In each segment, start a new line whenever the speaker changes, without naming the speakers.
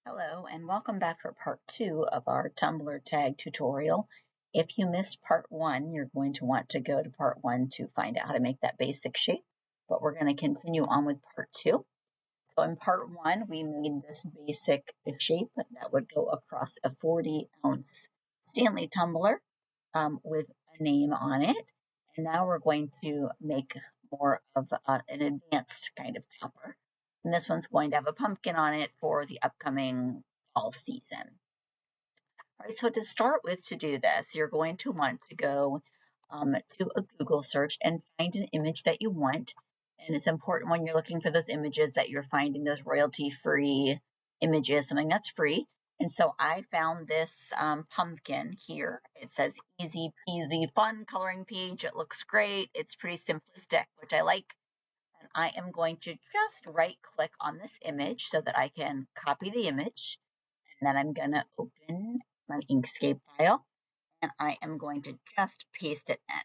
Hello and welcome back for part 2 of our Tumbler tag tutorial. If you missed part 1, you're going to want to go to part 1 to find out how to make that basic shape, but we're going to continue on with part 2. So in part 1, we made this basic shape that would go across a 40-ounce Stanley tumbler with a name on it. And now we're going to make more of an advanced kind of topper. And this one's going to have a pumpkin on it for the upcoming fall season. All right, so to start with, to do this, you're going to want to go to a Google search and find an image that you want. And it's important when you're looking for those images that you're finding those royalty-free images, something that's free. And so I found this pumpkin here. It says easy peasy fun coloring page. It looks great. It's pretty simplistic, which I like. And I am going to just right click on this image so that I can copy the image. And then I'm going to open my Inkscape file and I am going to just paste it in.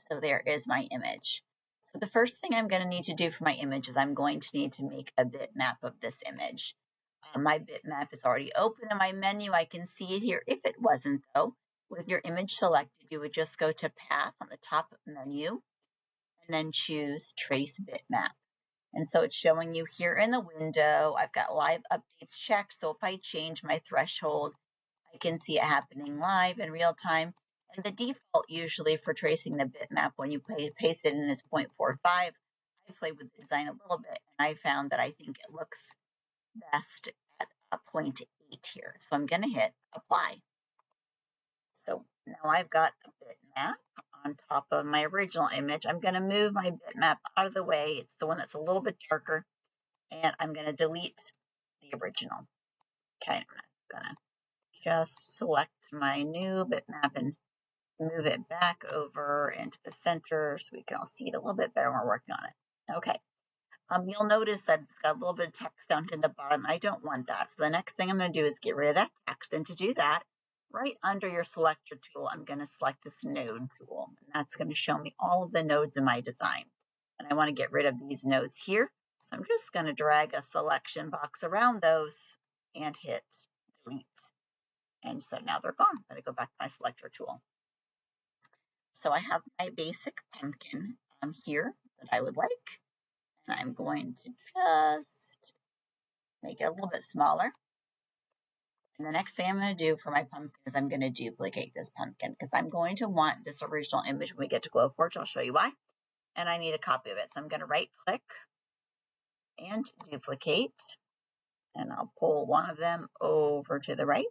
So there is my image. So the first thing I'm going to need to do for my image is I'm going to need to make a bitmap of this image. My bitmap is already open in my menu. I can see it here. If it wasn't though, with your image selected, you would just go to Path on the top menu and then choose Trace Bitmap. And so it's showing you here in the window. I've got live updates checked. So if I change my threshold, I can see it happening live in real time. And the default usually for tracing the bitmap when you paste it in is 0.45. I played with the design a little bit and I found that I think it looks best at a 0.8 here. So I'm going to hit apply. So now I've got a bitmap on top of my original image. I'm going to move my bitmap out of the way. It's the one that's a little bit darker. And I'm going to delete the original. Okay, I'm going to just select my new bitmap and move it back over into the center so we can all see it a little bit better when we're working on it. Okay. You'll notice that it's got a little bit of text down to the bottom. I don't want that. So the next thing I'm going to do is get rid of that text. And to do that, right under your selector tool, I'm going to select this node tool. And that's going to show me all of the nodes in my design. And I want to get rid of these nodes here. So I'm just going to drag a selection box around those and hit delete. And so now they're gone. I'm going to go back to my selector tool. So I have my basic pumpkin here that I would like. And I'm going to just make it a little bit smaller. And the next thing I'm going to do for my pumpkin is I'm going to duplicate this pumpkin because I'm going to want this original image when we get to Glowforge. I'll show you why. And I need a copy of it. So I'm going to right click and duplicate. And I'll pull one of them over to the right.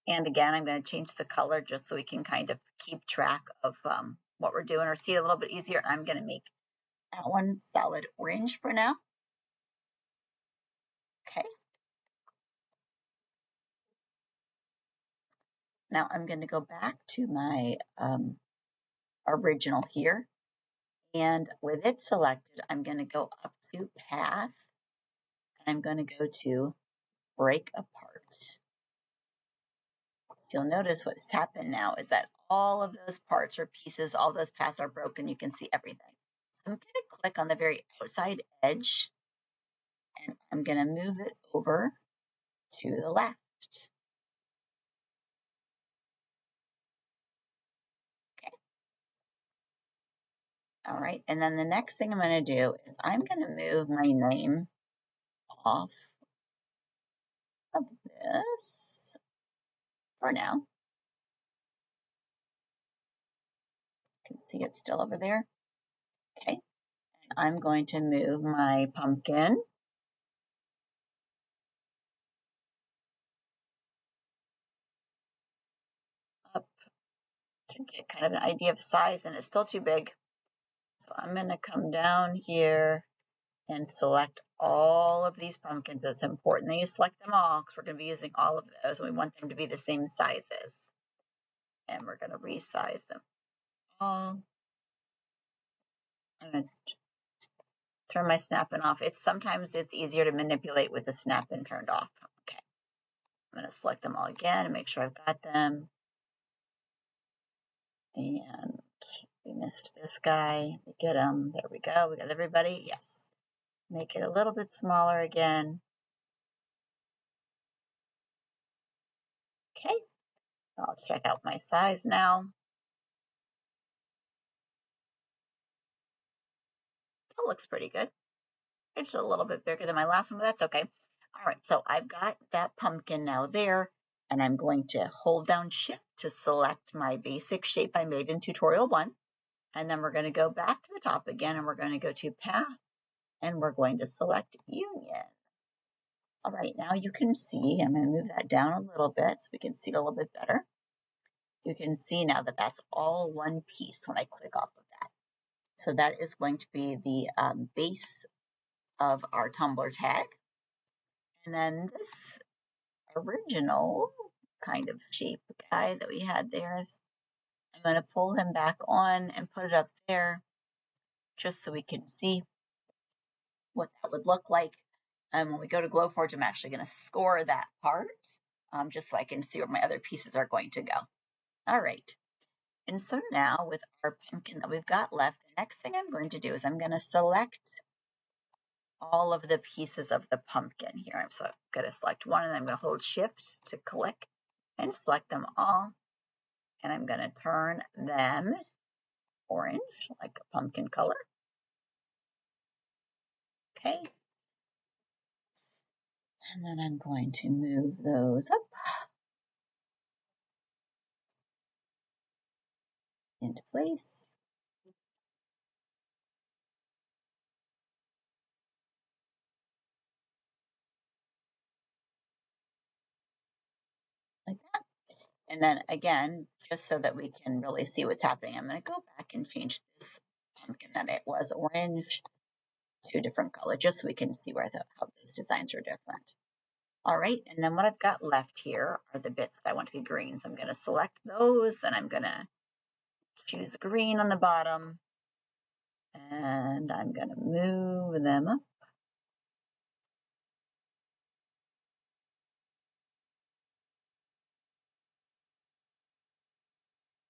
And again, I'm going to change the color just so we can kind of keep track of what we're doing or see it a little bit easier. I'm going to make that one solid orange for now. Okay. Now I'm going to go back to my original here. And with it selected, I'm going to go up to Path. And I'm going to go to Break Apart. You'll notice what's happened now is that all of those parts or pieces, all those paths are broken. You can see everything. So I'm going to click on the very outside edge and I'm going to move it over to the left. Okay. All right. And then the next thing I'm going to do is I'm going to move my name off of this for now. You can see it's still over there. Okay. And I'm going to move my pumpkin up to get kind of an idea of size, and it's still too big. So I'm going to come down here and select all of these pumpkins. It's important that you select them all because we're going to be using all of those and we want them to be the same sizes. And we're going to resize them all. I'm going to turn my snap-in off. Sometimes it's easier to manipulate with the snap-in turned off. Okay. I'm going to select them all again and make sure I've got them. And We missed this guy. Get him. There we go. We got everybody. Yes. Make it a little bit smaller again. Okay. I'll check out my size now. That looks pretty good. It's a little bit bigger than my last one, but that's okay. All right, so I've got that pumpkin now there, and I'm going to hold down Shift to select my basic shape I made in tutorial 1. And then we're going to go back to the top again, and we're going to go to Path, and we're going to select Union. All right, now you can see, I'm going to move that down a little bit so we can see it a little bit better. You can see now that that's all one piece when I click off of that. So that is going to be the base of our Tumbler tag. And then this original kind of shape guy that we had there, I'm going to pull him back on and put it up there just so we can see what that would look like. And when we go to Glowforge, I'm actually going to score that part just so I can see where my other pieces are going to go. All right. And so now with our pumpkin that we've got left, the next thing I'm going to do is I'm going to select all of the pieces of the pumpkin here. So I'm going to select one and I'm going to hold Shift to click and select them all. And I'm going to turn them orange, like a pumpkin color. Okay. And then I'm going to move those up into place. Like that. And then again, just so that we can really see what's happening, I'm going to go back and change this pumpkin that it was orange to a different color, just so we can see where how these designs are different. All right, and then what I've got left here are the bits that I want to be green. So I'm going to select those, and I'm going to choose green on the bottom, and I'm going to move them up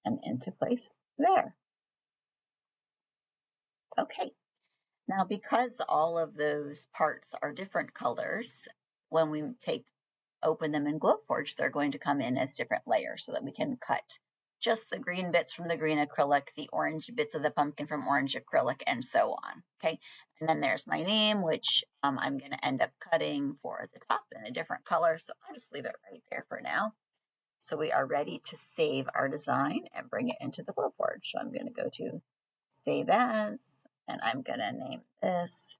and into place there. Okay, now because all of those parts are different colors, when we open them in Glowforge, they're going to come in as different layers so that we can cut just the green bits from the green acrylic, the orange bits of the pumpkin from orange acrylic, and so on. Okay, and then there's my name, which I'm going to end up cutting for the top in a different color, so I'll just leave it right there for now. So we are ready to save our design and bring it into the Glowforge. So I'm going to go to Save As, and I'm going to name this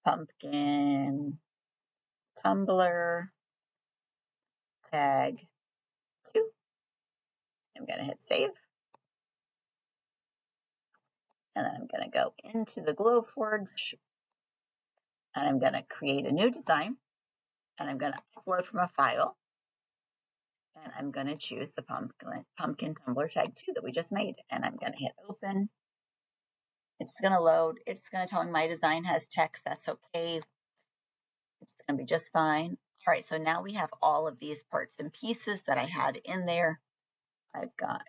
Pumpkin Tumbler Tag 2. I'm going to hit Save. And then I'm going to go into the Glowforge, and I'm going to create a new design, and I'm going to upload from a file, and I'm going to choose the Pumpkin Tumbler Tag 2 that we just made, and I'm going to hit Open. It's going to load. It's going to tell me my design has text. That's okay. It's going to be just fine. All right, so now we have all of these parts and pieces that I had in there. I've got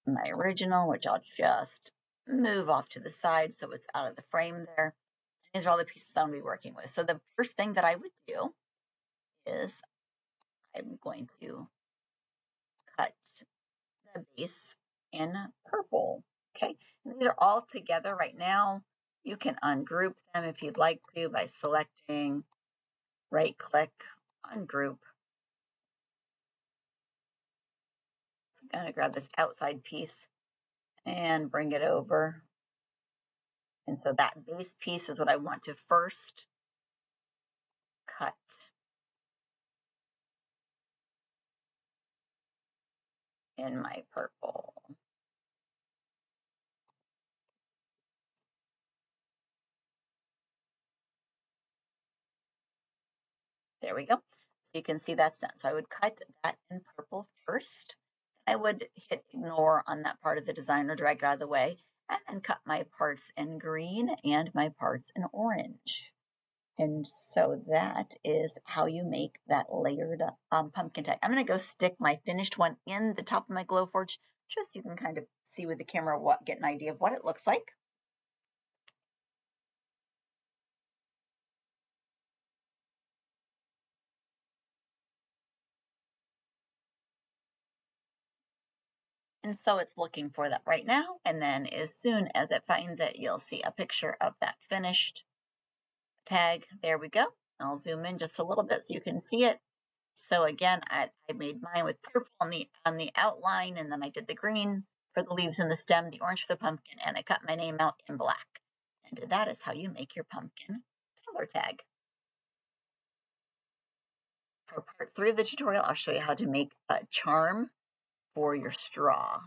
my original, which I'll just move off to the side so it's out of the frame there. These are all the pieces I'm going to be working with. So the first thing that I would do is I'm going to cut the base in purple. Okay, and these are all together right now. You can ungroup them if you'd like to by selecting, right click, ungroup. So I'm going to grab this outside piece and bring it over. And so that base piece is what I want to first cut. In my purple. There we go. You can see that's done. So I would cut that in purple first. I would hit ignore on that part of the design or drag it out of the way, and then cut my parts in green and my parts in orange. And so that is how you make that layered pumpkin tag. I'm going to go stick my finished one in the top of my Glowforge just so you can kind of see with the camera get an idea of what it looks like. And so it's looking for that right now. And then as soon as it finds it, you'll see a picture of that finished tag. There we go. I'll zoom in just a little bit so you can see it. So again, I made mine with purple on the outline, and then I did the green for the leaves and the stem, the orange for the pumpkin, and I cut my name out in black. And that is how you make your pumpkin color tag. For part 3 of the tutorial, I'll show you how to make a charm for your straw.